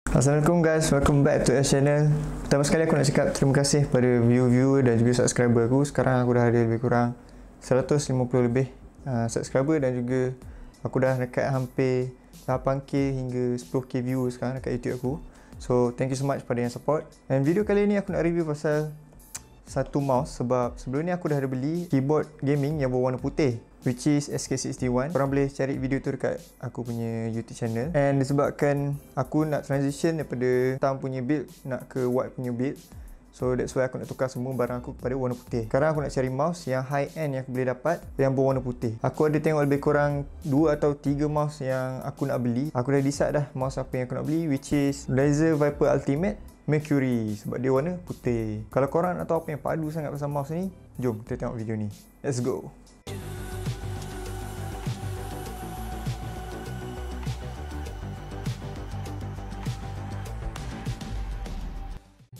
Assalamualaikum guys, welcome back to our channel. Pertama sekali aku nak cakap terima kasih pada viewer dan juga subscriber aku. Sekarang aku dah ada lebih kurang 150 lebih subscriber dan juga aku dah dekat hampir 8k hingga 10k viewer sekarang dekat YouTube aku. So thank you so much pada yang support. Dan video kali ni aku nak review pasal satu mouse, sebab sebelum ni aku dah ada beli keyboard gaming yang berwarna putih, which is SK61. Korang boleh cari video tu dekat aku punya YouTube channel. And disebabkan aku nak transition daripada hitam punya build nak ke white punya build, so that's why aku nak tukar semua barang aku kepada warna putih. Sekarang aku nak cari mouse yang high end yang aku boleh dapat yang berwarna putih. Aku ada tengok lebih kurang 2 atau 3 mouse yang aku nak beli. Aku dah decide dah mouse apa yang aku nak beli, which is Razer Viper Ultimate Mercury, sebab dia warna putih. Kalau korang nak tahu apa yang padu sangat pasal mouse ni, jom kita tengok video ni. Let's go.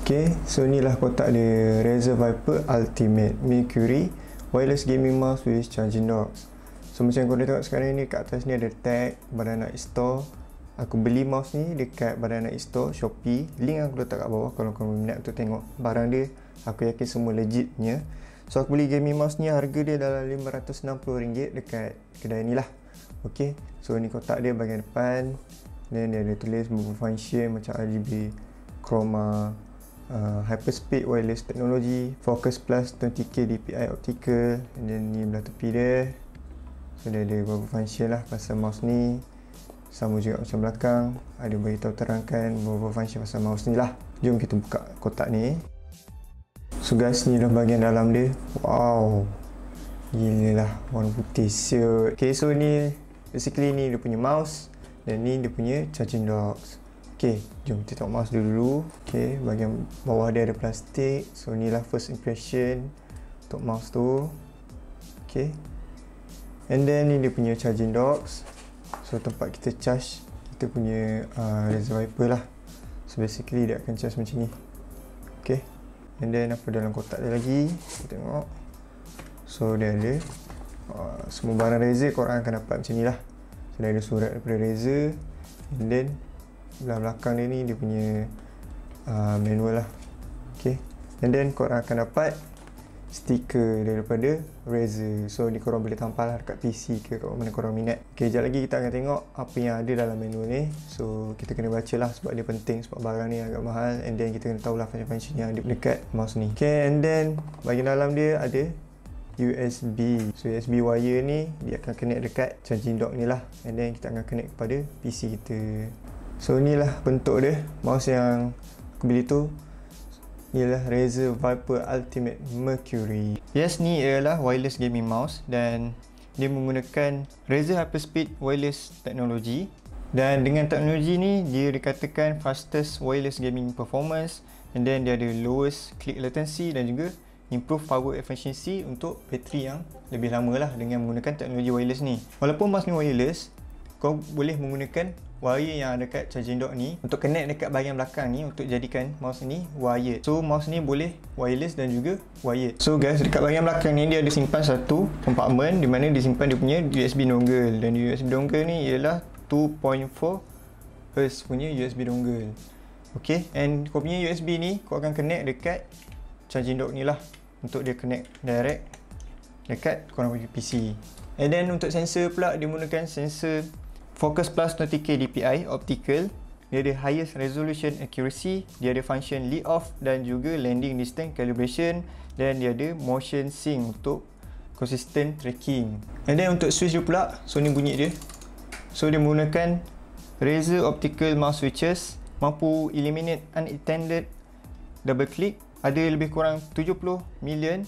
Okay, so inilah kotak dia, Razer Viper Ultimate Mercury Wireless Gaming Mouse with Charging Docks. So macam korang tengok sekarang ni, kat atas ni ada tag Banana Store. Aku beli mouse ni dekat Banana Store, Shopee. Link aku letak kat bawah kalau korang minat untuk tengok barang dia. Aku yakin semua legitnya. So aku beli gaming mouse ni, harga dia dalam RM560 dekat kedai ni lah. Okay, so ni kotak dia bahagian depan. Dan dia ada tulis beberapa function macam RGB, Chroma, Hyperspeed Wireless Technology, Focus Plus 20K DPI Optical. Dan ni belah tepi dia, so dia ada beberapa function lah pasal mouse ni. Sama juga macam belakang, ada beritahu terangkan beberapa function pasal mouse ni lah. Jom kita buka kotak ni. So guys, ni dah bahagian dalam dia. Wow, gila lah, warna putih siut. Okay, so ni basically ni dia punya mouse dan ni dia punya charging docks. Okay, jom kita tengok mouse dulu. Okay, bahagian bawah dia ada plastik. So ni lah first impression untuk mouse tu. Okay, and then ni dia punya charging docks. So tempat kita charge kita punya Razer Viper lah. So basically dia akan charge macam ni. Okay, and then apa dalam kotak dia lagi, kita tengok. So dia ada semua barang Razer korang akan dapat macam ni lah. So dia ada surat daripada Razer. And then belah belakang dia ni dia punya manual lah. Okay, and then korang akan dapat stiker daripada Razer. So ni korang boleh tampal lah dekat PC ke kat mana korang minat. Okay, sekejap lagi kita akan tengok apa yang ada dalam manual ni. So kita kena baca lah sebab dia penting, sebab barang ni agak mahal. And then kita kena tahulah function-function yang ada dekat mouse ni. Okay, and then bahagian dalam dia ada USB. So USB wire ni dia akan connect dekat charging dock ni lah. And then kita akan connect kepada PC kita. So inilah bentuk dia mouse yang aku beli tu, ialah Razer Viper Ultimate Mercury. Yes, ni ialah wireless gaming mouse dan dia menggunakan Razer Hyperspeed Wireless Technology. Dan dengan teknologi ni dia dikatakan fastest wireless gaming performance, and then dia ada lowest click latency dan juga improve power efficiency untuk bateri yang lebih lama lah dengan menggunakan teknologi wireless ni. Walaupun mouse ni wireless, kau boleh menggunakan wire yang ada kat charging dock ni untuk connect dekat bahagian belakang ni untuk jadikan mouse ni wired. So mouse ni boleh wireless dan juga wired. So guys, dekat bahagian belakang ni dia ada simpan satu compartment di mana disimpan dia punya USB dongle. Dan USB dongle ni ialah 2.4 Hz punya USB dongle. Okay, and kau punya USB ni kau akan connect dekat charging dock ni lah untuk dia connect direct dekat korang punya PC. And then untuk sensor pula, dia menggunakan sensor Focus Plus 20K DPI Optical. Dia ada highest resolution accuracy, dia ada function lead off dan juga landing distance calibration, dan dia ada motion sync untuk consistent tracking. And then untuk switch dia pula, so ni bunyi dia. So dia menggunakan Razer Optical Mouse Switches, mampu eliminate unintended double click, ada lebih kurang 70 million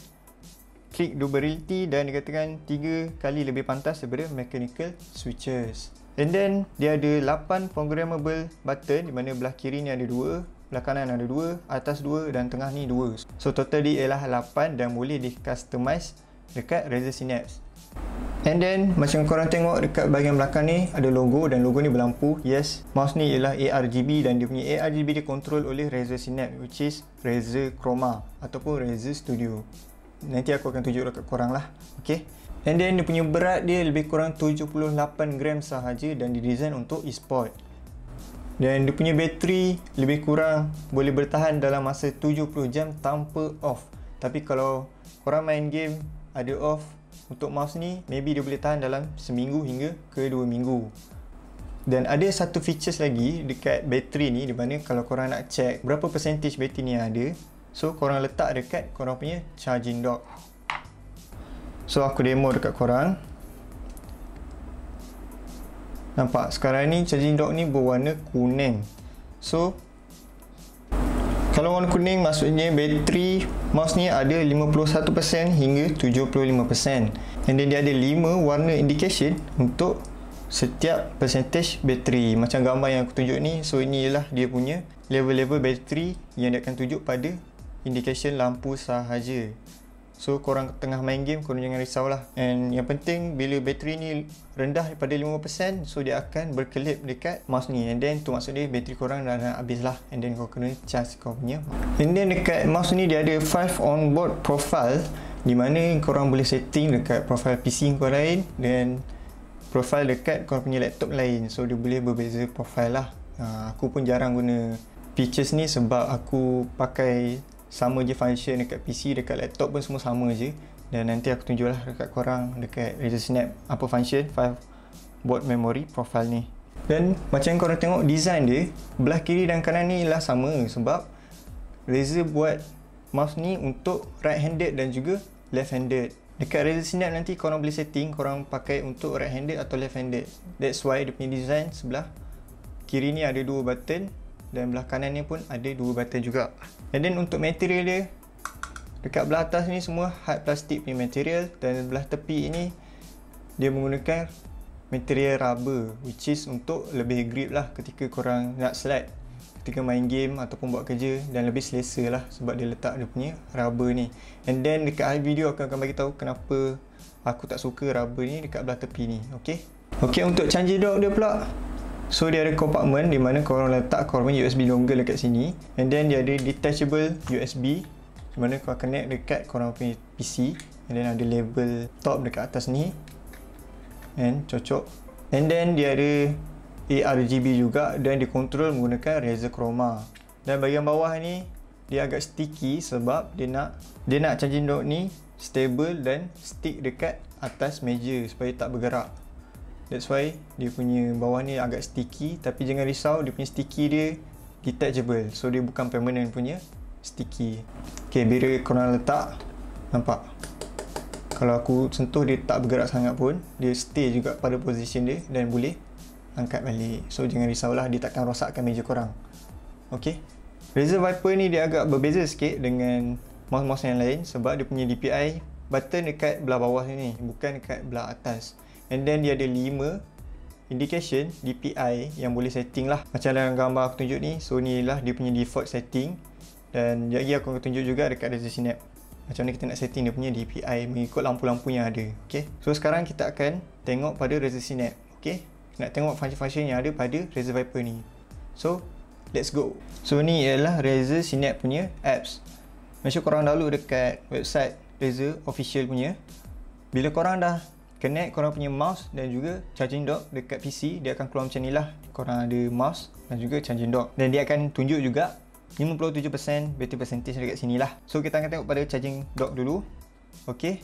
click durability dan dikatakan 3 kali lebih pantas daripada mechanical switches. And then dia ada 8 programmable button, di mana belah kiri ni ada 2, belah kanan ada 2, atas 2 dan tengah ni 2. So total dia ialah 8 dan boleh di customize dekat Razer Synapse. And then macam korang tengok dekat bahagian belakang ni ada logo, dan logo ni berlampu. Yes, mouse ni ialah ARGB dan dia punya ARGB dikontrol oleh Razer Synapse, which is Razer Chroma ataupun Razer Studio. Nanti aku akan tunjuk dekat korang lah. Okay, and then dia punya berat dia lebih kurang 78 gram sahaja dan didesain untuk e-sport. Dan dia punya bateri lebih kurang boleh bertahan dalam masa 70 jam tanpa off. Tapi kalau korang main game ada off untuk mouse ni, maybe dia boleh tahan dalam seminggu hingga ke 2 minggu. Dan ada satu features lagi dekat bateri ni, di mana kalau korang nak check berapa percentage bateri ni ada, so korang letak dekat korang punya charging dock. So aku demo dekat korang. Nampak sekarang ni charging dock ni berwarna kuning. So kalau warna kuning maksudnya bateri mouse ni ada 51% hingga 75%. And then dia ada 5 warna indication untuk setiap percentage bateri. Macam gambar yang aku tunjuk ni. So ini ialah dia punya level-level bateri yang dia akan tunjuk pada indication lampu sahaja. So korang tengah main game, korang jangan risaulah. And yang penting bila bateri ni rendah daripada 5%, so dia akan berkelip dekat mouse ni. And then tu maksud dia bateri korang dah nak habis lah. And then kau kena charge kau punya. And then dekat mouse ni dia ada 5 onboard profile, di mana korang boleh setting dekat profile PC kau lain dan profile dekat korang punya laptop lain. So dia boleh berbeza profile lah. Aku pun jarang guna features ni sebab aku pakai sama je function dekat PC, dekat laptop pun semua sama je. Dan nanti aku tunjuklah dekat korang dekat Razer Synapse apa function 5 board memory profile ni. Dan macam korang tengok design dia, belah kiri dan kanan ni ialah sama sebab Razer buat mouse ni untuk right handed dan juga left handed. Dekat Razer Synapse nanti korang boleh setting korang pakai untuk right handed atau left handed. That's why dia punya design sebelah kiri ni ada 2 button dan belah kanan ni pun ada 2 button juga. And then untuk material dia, dekat belah atas ni semua hard plastik punya material, dan belah tepi ini dia menggunakan material rubber, which is untuk lebih grip lah ketika korang nak slide ketika main game ataupun buat kerja, dan lebih selesa lah sebab dia letak dia punya rubber ni. And then dekat akhir video aku akan bagi tahu kenapa aku tak suka rubber ni dekat belah tepi ni. Okay, untuk charging dock dia pula, so dia ada compartment di mana korang letak korang punya USB dongle dekat sini. And then dia ada detachable USB di mana korang connect dekat korang punya PC. And then ada label top dekat atas ni, and cocok. And then dia ada ARGB juga dan dikontrol menggunakan Razer Chroma. Dan bahagian bawah ni dia agak sticky sebab dia nak charging dock ni stable dan stick dekat atas meja supaya tak bergerak. That's why dia punya bawah ni agak sticky, tapi jangan risau, dia punya sticky dia detachable. So dia bukan permanent punya sticky. Okay, bila korang letak, nampak? Kalau aku sentuh dia tak bergerak sangat pun, dia stay juga pada position dia dan boleh angkat balik. So jangan risaulah, dia takkan rosakkan meja korang. Okay, Razer Viper ni dia agak berbeza sikit dengan mouse-mouse yang lain sebab dia punya DPI button dekat belah bawah sini, bukan dekat belah atas. And then dia ada 5 indication DPI yang boleh setting lah. Macam dalam gambar aku tunjuk ni. So ni lah dia punya default setting. Dan lagi aku akan tunjuk juga dekat Razer Synapse macam mana kita nak setting dia punya DPI mengikut lampu-lampu yang ada. Okay, so sekarang kita akan tengok pada Razer Synapse. Okay, nak tengok function-function yang ada pada Razer Viper ni. So let's go. So ni ialah Razer Synapse punya apps. Make sure korang download dekat website Razer official punya. Bila korang dah connect korang punya mouse dan juga charging dock dekat PC, dia akan keluar macam ni lah. Korang ada mouse dan juga charging dock, dan dia akan tunjuk juga 57% battery percentage dekat sini lah. So kita akan tengok pada charging dock dulu. Okay,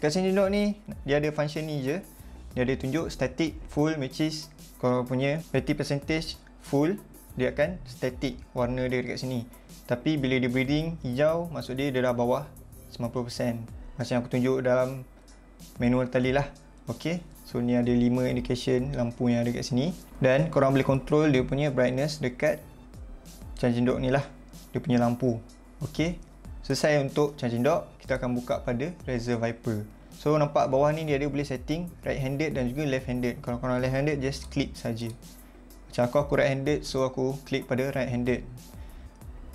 kat charging dock ni dia ada function ni je. Dia ada tunjuk static, full, which is korang punya battery percentage full, dia akan static warna dia dekat sini. Tapi bila dia bleeding hijau, maksud dia dah bawah 90%, macam aku tunjuk dalam manual tadi lah. Ok, so ni ada 5 indication lampu yang ada kat sini, dan korang boleh control dia punya brightness dekat charging dock ni lah, dia punya lampu. Ok, selesai untuk charging dock. Kita akan buka pada Razer Viper. So nampak bawah ni dia ada boleh setting right handed dan juga left handed. Kalau korang left handed, just klik saja. Macam aku right handed, so aku klik pada right handed.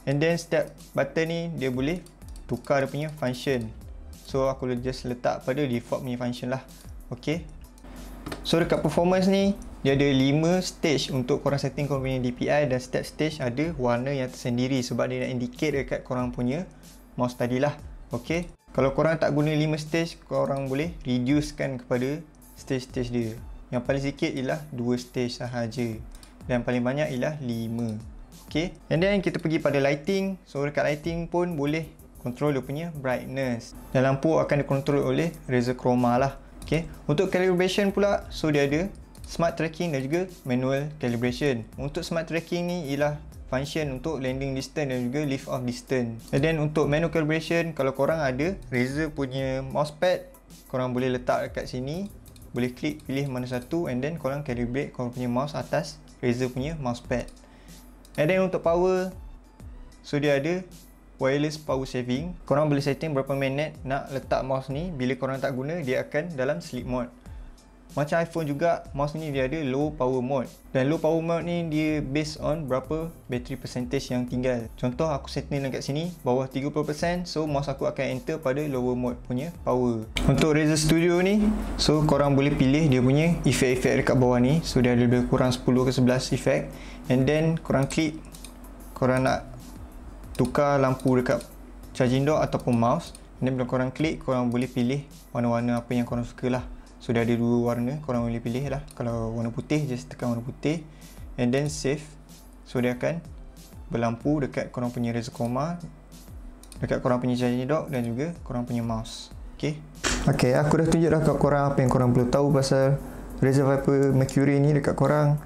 And then setiap button ni dia boleh tukar dia punya function. So aku just letak pada default punya function lah. Ok, so dekat performance ni dia ada 5 stage untuk korang setting korang punya DPI, dan setiap stage ada warna yang tersendiri sebab dia nak indicate dekat korang punya mouse tadi lah. Ok, kalau korang tak guna 5 stage, korang boleh reducekan kepada stage-stage dia. Yang paling sikit ialah 2 stage sahaja. dan paling banyak ialah 5. Okay, and then kita pergi pada lighting. So dekat lighting pun boleh control dia punya brightness, dan lampu akan dikontrol oleh Razer Chroma lah. Okay, untuk calibration pula, so dia ada smart tracking dan juga manual calibration. Untuk smart tracking ni ialah function untuk landing distance dan juga lift off distance. And then untuk manual calibration, kalau korang ada Razer punya mousepad, korang boleh letak dekat sini, boleh klik pilih mana satu, and then korang calibrate korang punya mouse atas Razer punya mousepad. And then untuk power, so dia ada wireless power saving. Korang boleh setting berapa minit nak letak mouse ni. Bila korang tak guna, dia akan dalam sleep mode. Macam iPhone juga, mouse ni dia ada low power mode. Dan low power mode ni dia based on berapa battery percentage yang tinggal. Contoh aku setting dekat sini bawah 30%, so mouse aku akan enter pada lower mode punya power. Untuk Razer Studio ni, so korang boleh pilih dia punya efek-efek dekat bawah ni. So dia ada lebih kurang 10 ke 11 efek. And then korang klik, korang nak tukar lampu dekat charging dock ataupun mouse. And then bila korang klik, korang boleh pilih warna-warna apa yang korang suka lah. So dia ada 2 warna, korang boleh pilih lah. Kalau warna putih, just tekan warna putih, and then save. So dia akan berlampu dekat korang punya Razer Chroma, dekat korang punya charging dock dan juga korang punya mouse. Okay, aku dah tunjuk dah kat korang apa yang korang perlu tahu pasal Razer Viper Mercury ni dekat korang.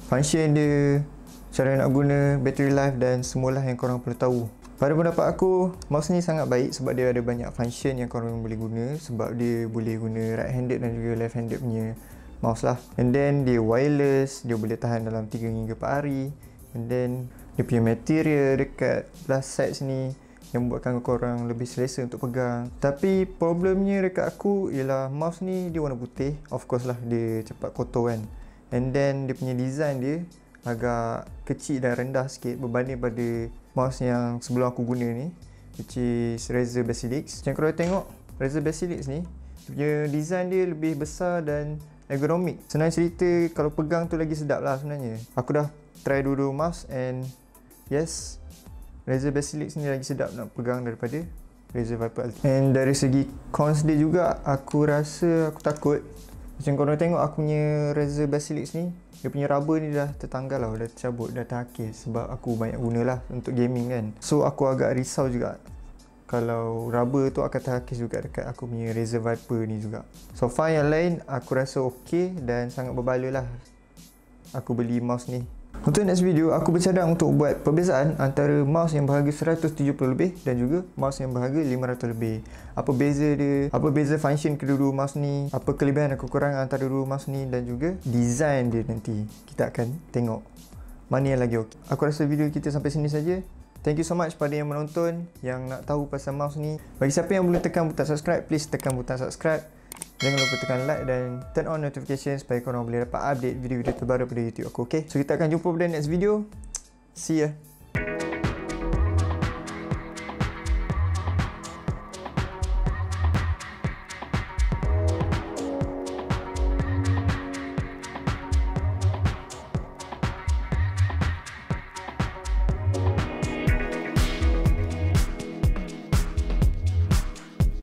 Function dia, cara nak guna, battery life dan semualah yang korang perlu tahu. Pada pendapat aku, mouse ni sangat baik sebab dia ada banyak function yang korang boleh guna. Sebab dia boleh guna right handed dan juga left handed punya mouse lah. And then dia wireless, dia boleh tahan dalam 3 hingga 4 hari. And then dia punya material dekat belah sides ni yang membuatkan korang lebih selesa untuk pegang. Tapi problemnya dekat aku ialah mouse ni dia warna putih. Of course lah, dia cepat kotor kan. And then dia punya design dia agak kecil dan rendah sikit berbanding pada mouse yang sebelum aku guna ni, which is Razer Basilix. Macam korang tengok, Razer Basilix ni dia punya design dia lebih besar dan ergonomik. Senang cerita, kalau pegang tu lagi sedap lah sebenarnya. Aku dah try dua-dua mouse and yes, Razer Basilix ni lagi sedap nak pegang daripada Razer Viper Ultimate. And dari segi cons dia juga, aku rasa aku takut. Macam korang tengok aku punya Razer Basilix ni, dia punya rubber ni dah tertanggal lah, dah tercabut, dah terhakis sebab aku banyak guna lah untuk gaming kan. So aku agak risau juga kalau rubber tu akan terhakis juga dekat aku punya Razer Viper ni juga. So far yang lain aku rasa ok dan sangat berbala lah aku beli mouse ni. Untuk next video, aku bercadang untuk buat perbezaan antara mouse yang berharga 170 lebih dan juga mouse yang berharga 500 lebih. Apa beza dia, apa beza function kedua-dua mouse ni, apa kelebihan dan kekurangan antara dua mouse ni, dan juga design dia nanti. Kita akan tengok mana yang lagi okey. Aku rasa video kita sampai sini saja. Thank you so much pada yang menonton, yang nak tahu pasal mouse ni. Bagi siapa yang belum tekan butang subscribe, please tekan butang subscribe. Jangan lupa tekan like dan turn on notification supaya korang boleh dapat update video-video terbaru pada YouTube aku, okay? So kita akan jumpa pada next video. See ya.